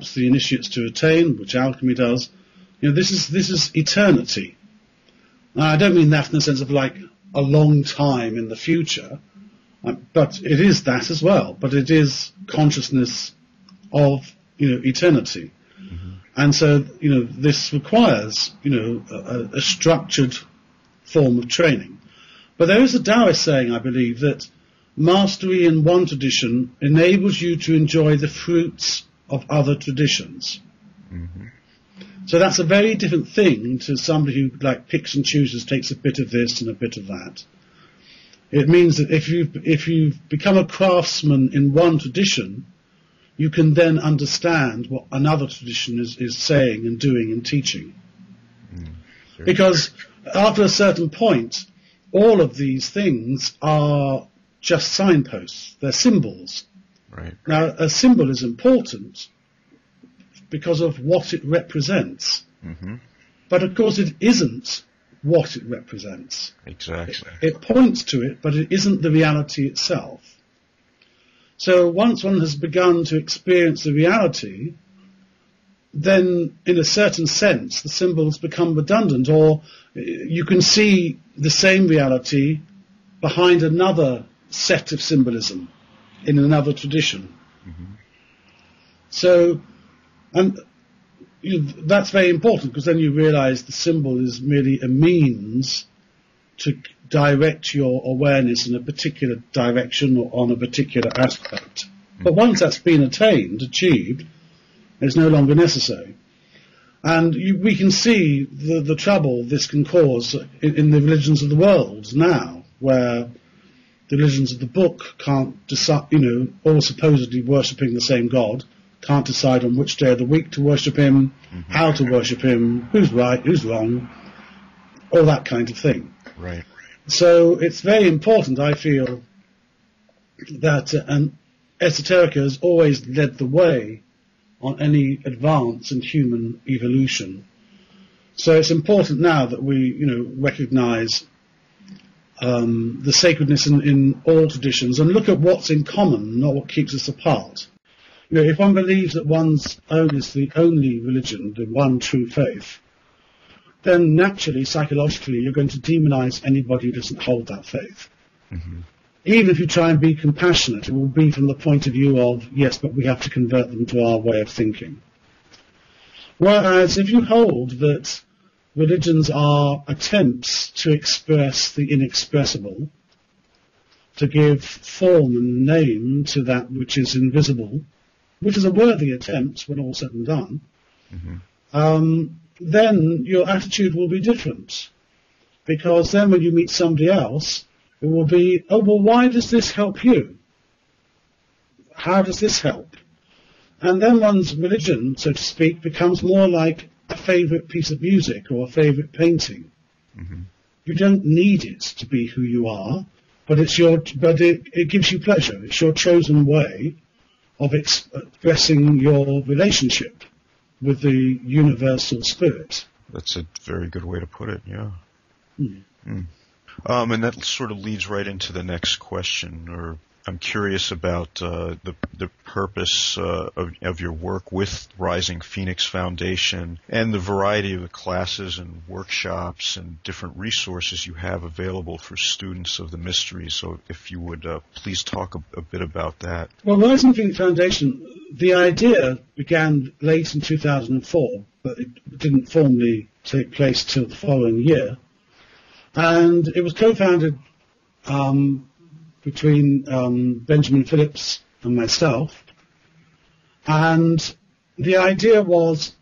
helps the initiates to attain, which alchemy does. This is eternity. Now, I don't mean that in the sense of like a long time in the future, but it is that as well. But it is consciousness of eternity, and so this requires a structured form of training. But there is a Taoist saying, I believe, that mastery in one tradition enables you to enjoy the fruits of other traditions. So that's a very different thing to somebody who picks and chooses, takes a bit of this and a bit of that. It means that if you've become a craftsman in one tradition, you can then understand what another tradition is saying and doing and teaching. Sure. Because after a certain point, all of these things are just signposts. They're symbols. Right. Now, a symbol is important because of what it represents. But of course it isn't what it represents. Exactly. It points to it, but it isn't the reality itself. So once one has begun to experience the reality, then in a certain sense the symbols become redundant, or you can see the same reality behind another set of symbolism in another tradition. So, and that's very important, because then you realize the symbol is merely a means to direct your awareness in a particular direction or on a particular aspect. But once that's been achieved, it's no longer necessary. And we can see the trouble this can cause in the religions of the world now, where the religions of the book can't decide, all supposedly worshipping the same God, can't decide on which day of the week to worship him, how to worship him, who's right, who's wrong, all that kind of thing. Right. So it's very important, I feel, that esoterica has always led the way on any advance in human evolution. So it's important now that we, recognize the sacredness in all traditions and look at what's in common, not what keeps us apart. If one believes that one's own is the only religion, the one true faith, then naturally, psychologically, you're going to demonize anybody who doesn't hold that faith. Even if you try and be compassionate, it will be from the point of view of, yes, but we have to convert them to our way of thinking. Whereas if you hold that religions are attempts to express the inexpressible, to give form and name to that which is invisible, which is a worthy attempt when all said and done, then your attitude will be different. Because then when you meet somebody else, it will be, oh, well, why does this help you? How does this help? And then one's religion, so to speak, becomes more like a favourite piece of music or a favourite painting. You don't need it to be who you are, but it gives you pleasure. It's your chosen way of expressing your relationship with the universal spirit. That's a very good way to put it, yeah. And that sort of leads right into the next question, or I'm curious about the purpose of your work with Rising Phoenix Foundation and the variety of the classes and workshops and different resources you have available for students of the mystery. So if you would please talk a bit about that. Well, Rising Phoenix Foundation, the idea began late in 2004, but it didn't formally take place till the following year. And it was co-founded between Benjamin Phillips and myself. And the idea was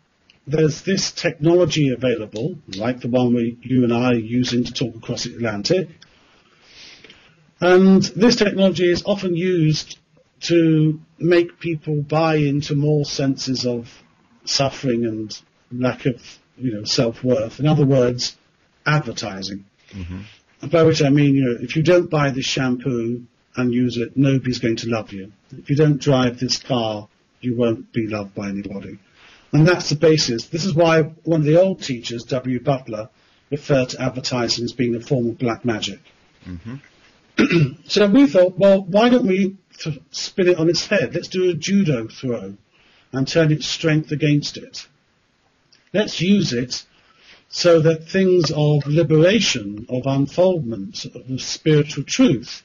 there's this technology available, like the one you and I are using to talk across the Atlantic. And this technology is often used to make people buy into more senses of suffering and lack of, self-worth. In other words, advertising. By which I mean, if you don't buy this shampoo and use it, nobody's going to love you. If you don't drive this car, you won't be loved by anybody. And that's the basis. This is why one of the old teachers, W. Butler, referred to advertising as being a form of black magic. So we thought, well, why don't we spin it on its head? Let's do a judo throw. and turn its strength against it. Let's use it so that things of liberation, of unfoldment, of spiritual truth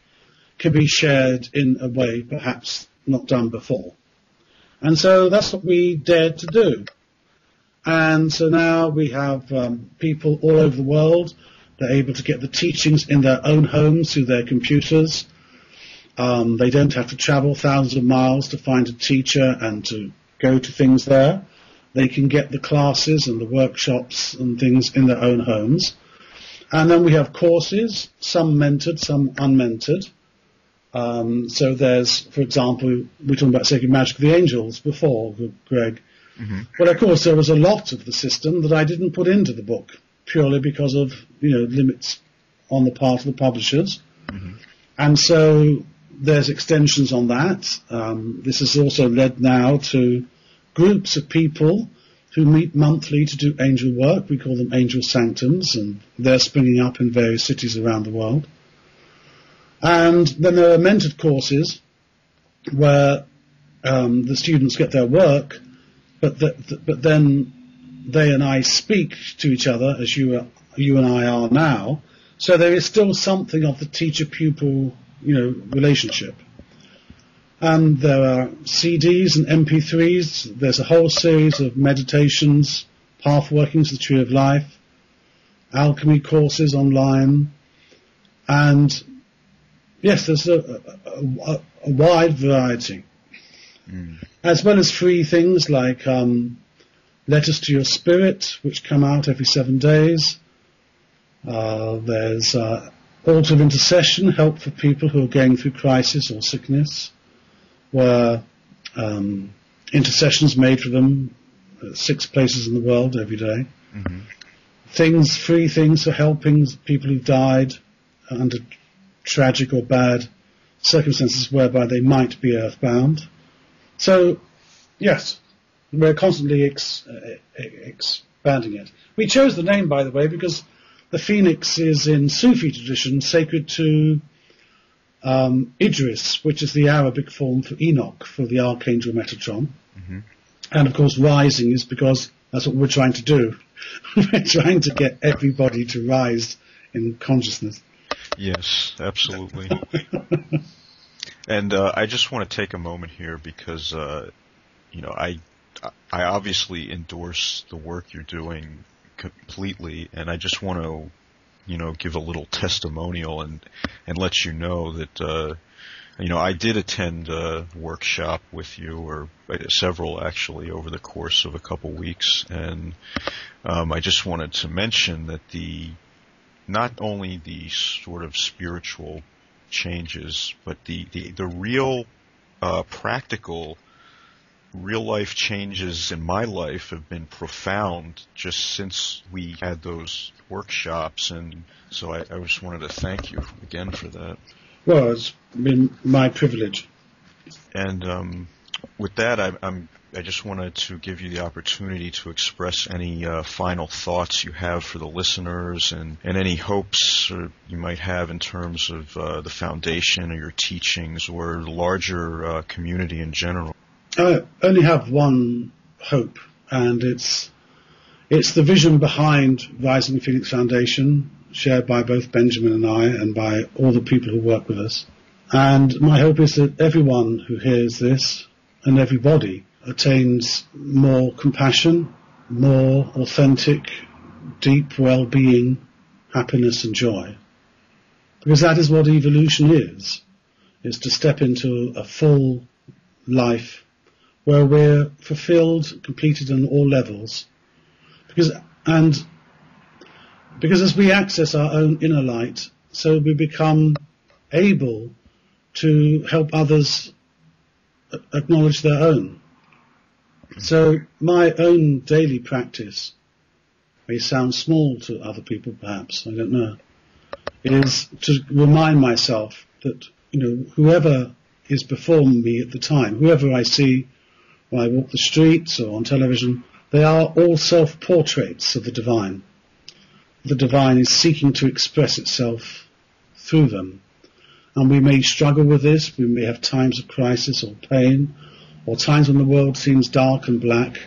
can be shared in a way perhaps not done before. And so that's what we dared to do. And so now we have people all over the world. They're able to get the teachings in their own homes through their computers. They don't have to travel thousands of miles to find a teacher and to go to things there. They can get the classes and the workshops and things in their own homes. And then we have courses, some mentored, some unmentored. So there's, for example, we were talking about Sacred Magic of the Angels before, Greg. Mm-hmm. Well, of course, there was a lot of the system that I didn't put into the book, purely because of, limits on the part of the publishers. Mm-hmm. And so there's extensions on that. This has also led now to groups of people who meet monthly to do angel work. We call them angel sanctums, and they're springing up in various cities around the world. And then there are mentored courses where the students get their work, but then they and I speak to each other as you and I are now. So there is still something of the teacher-pupil, relationship. And there are CDs and MP3s. There's a whole series of meditations, path workings, the Tree of Life, alchemy courses online, and yes, there's a wide variety, as well as free things like Letters to Your Spirit, which come out every 7 days. There's Altar of Intercession, help for people who are going through crisis or sickness, where intercessions made for them at 6 places in the world every day. Mm-hmm. Free things for helping people who've died under tragic or bad circumstances whereby they might be earthbound. So, yes, we're constantly expanding it. We chose the name, by the way, because the phoenix is in Sufi tradition sacred to Idris, which is the Arabic form for Enoch, for the Archangel Metatron. Mm-hmm. And, of course, rising is because that's what we're trying to do. We're trying to get everybody to rise in consciousness. Yes, absolutely. And I just want to take a moment here because, I obviously endorse the work you're doing completely, and I just want to, give a little testimonial and let you know that, I did attend a workshop with you, or several actually, over the course of a couple weeks, and I just wanted to mention that not only the sort of spiritual changes, but the real practical real life changes in my life have been profound just since we had those workshops, and so I just wanted to thank you again for that. Well, it's been my privilege. And with that, I just wanted to give you the opportunity to express any final thoughts you have for the listeners, and any hopes you might have in terms of the foundation or your teachings or the larger community in general. I only have one hope, and it's the vision behind Rising Phoenix Foundation, shared by both Benjamin and I, and by all the people who work with us. And my hope is that everyone who hears this, and everybody, attains more compassion, more authentic, deep well-being, happiness and joy. Because that is what evolution is to step into a full life where we're fulfilled, completed on all levels. Because as we access our own inner light, so we become able to help others acknowledge their own. So my own daily practice may sound small to other people perhaps, I don't know, is to remind myself that, whoever is before me at the time, whoever I see when I walk the streets or on television, they are all self-portraits of the divine. The divine is seeking to express itself through them. And we may struggle with this, we may have times of crisis or pain, or times when the world seems dark and black,